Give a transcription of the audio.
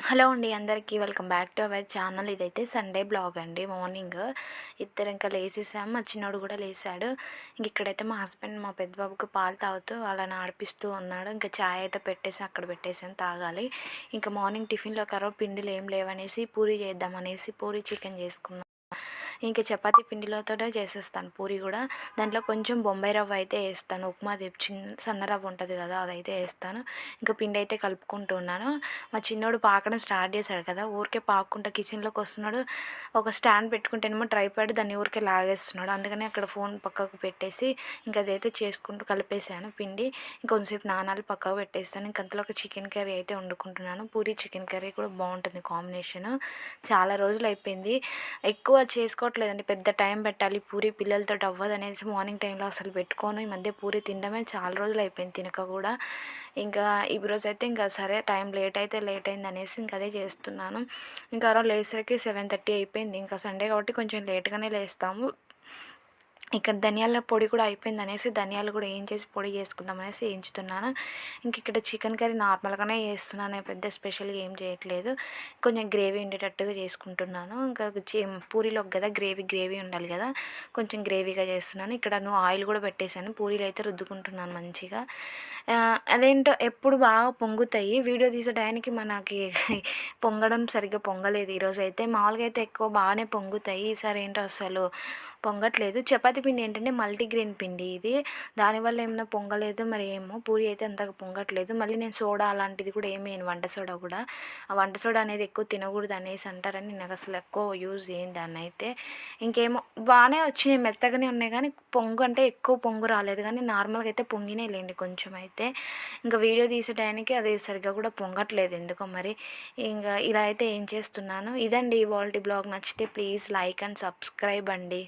Hello అండి అందరికీ welcome back to our channel. ఇదైతే సండే బ్లాగ్ అండి. మార్నింగ్ ఇద్దరు ఇంకా లేసేసాము, మా చిన్నోడు కూడా లేసాడు. ఇంక ఇక్కడైతే మా హస్బెండ్ మా పెద్ద బాబుకి పాలు తాగుతూ వాళ్ళని ఆడిపిస్తూ ఉన్నాడు. ఇంకా ఛాయ్ అయితే పెట్టేసి అక్కడ పెట్టేసాను తాగాలి. ఇంకా మార్నింగ్ టిఫిన్లో కరో పిండిలు ఏం లేవనేసి పూరి చేద్దామనేసి పూరి చికెన్ చేసుకున్నాం. ఇంకా చపాతీ పిండిలతోనే చేసేస్తాను పూరి కూడా. దాంట్లో కొంచెం బొంబాయి రవ్వ అయితే వేస్తాను, ఉప్మా సన్న రవ్వ ఉంటుంది కదా అదైతే వేస్తాను. ఇంకా పిండి అయితే కలుపుకుంటున్నాను. మా చిన్నోడు పాకడం స్టార్ట్ చేశాడు కదా, ఊరికే పాక్కుంటా కిచెన్లోకి వస్తున్నాడు. ఒక స్టాండ్ పెట్టుకుంటేనేమో ట్రైపాడ్ దాన్ని ఊరికే లాగేస్తున్నాడు. అందుకని అక్కడ ఫోన్ పక్కకు పెట్టేసి ఇంకా అదైతే చేసుకుంటూ కలిపేసాను పిండి. ఇంకొంచెంసేపు నానాలు పక్కకు పెట్టేస్తాను. ఇంకంతలో ఒక చికెన్ కర్రీ అయితే వండుకుంటున్నాను. పూరి చికెన్ కర్రీ కూడా బాగుంటుంది కాంబినేషన్. చాలా రోజులు అయిపోయింది, ఎక్కువ చేసుకోవట్లేదండి. పెద్ద టైం పెట్టాలి పూరి పిల్లలతో అవ్వదు అనేసి మార్నింగ్ టైంలో అసలు పెట్టుకోను. ఈ మధ్య పూరి తినడమే చాలా రోజులు అయిపోయింది తినక కూడా. ఇంకా ఈరోజు అయితే ఇంకా సరే టైం లేట్ అయితే లేట్ అయింది అనేసి ఇంకా అదే చేస్తున్నాను. ఇంకా ఆ రోజు లేసరికి 7:30 అయిపోయింది. ఇంకా సండే కాబట్టి కొంచెం లేట్గానే లేస్తాము. ఇక్కడ ధనియాల పొడి కూడా అయిపోయింది అనేసి ధనియాలు కూడా చేసి పొడి చేసుకుందాం అనేసి వేయించుతున్నాను. ఇంక ఇక్కడ చికెన్ కర్రీ నార్మల్గానే చేస్తున్నాను, పెద్ద స్పెషల్గా ఏం చేయట్లేదు. కొంచెం గ్రేవీ ఉండేటట్టుగా చేసుకుంటున్నాను. ఇంకా పూరీలోకి కదా గ్రేవీ ఉండాలి కదా, కొంచెం గ్రేవీగా చేస్తున్నాను. ఇక్కడ ఆయిల్ కూడా పెట్టేశాను, పూరీలు అయితే రుద్దుకుంటున్నాను మంచిగా. అదేంటో ఎప్పుడు బాగా పొంగుతాయి, వీడియో తీసే టయానికి మనకి పొంగడం సరిగ్గా పొంగలేదు. ఈరోజు అయితే మామూలుగా అయితే ఎక్కువ బాగానే పొంగుతాయి, ఈసారి ఏంటో అసలు పొంగట్లేదు. చపాతీ పిండి ఏంటంటే మల్టీగ్రెయిన్ పిండి ఇది, దానివల్ల ఏమైనా పొంగలేదు మరి ఏమో. పూరి అయితే అంతగా పొంగట్లేదు. మళ్ళీ నేను సోడా అలాంటిది కూడా ఏమేను, వంట సోడా కూడా. ఆ వంట సోడా అనేది ఎక్కువ తినకూడదు అనేసి అంటారని నాకు అసలు ఎక్కువ యూజ్ చేయను దాన్ని అయితే. ఇంకేమో బాగానే వచ్చినాయి, మెత్తగానే ఉన్నాయి, కానీ పొంగు అంటే ఎక్కువ పొంగు రాలేదు, కానీ నార్మల్గా అయితే పొంగినాయి లేండి కొంచెం అయితే. ఇంకా వీడియో తీసే టైంకి అది సరిగ్గా కూడా పొంగట్లేదు ఎందుకో మరి. ఇంకా ఇలా అయితే ఏం చేస్తున్నాను. ఇదండి ఇవాల్టి బ్లాగ్. నచ్చితే ప్లీజ్ లైక్ అండ్ సబ్స్క్రైబ్ అండి.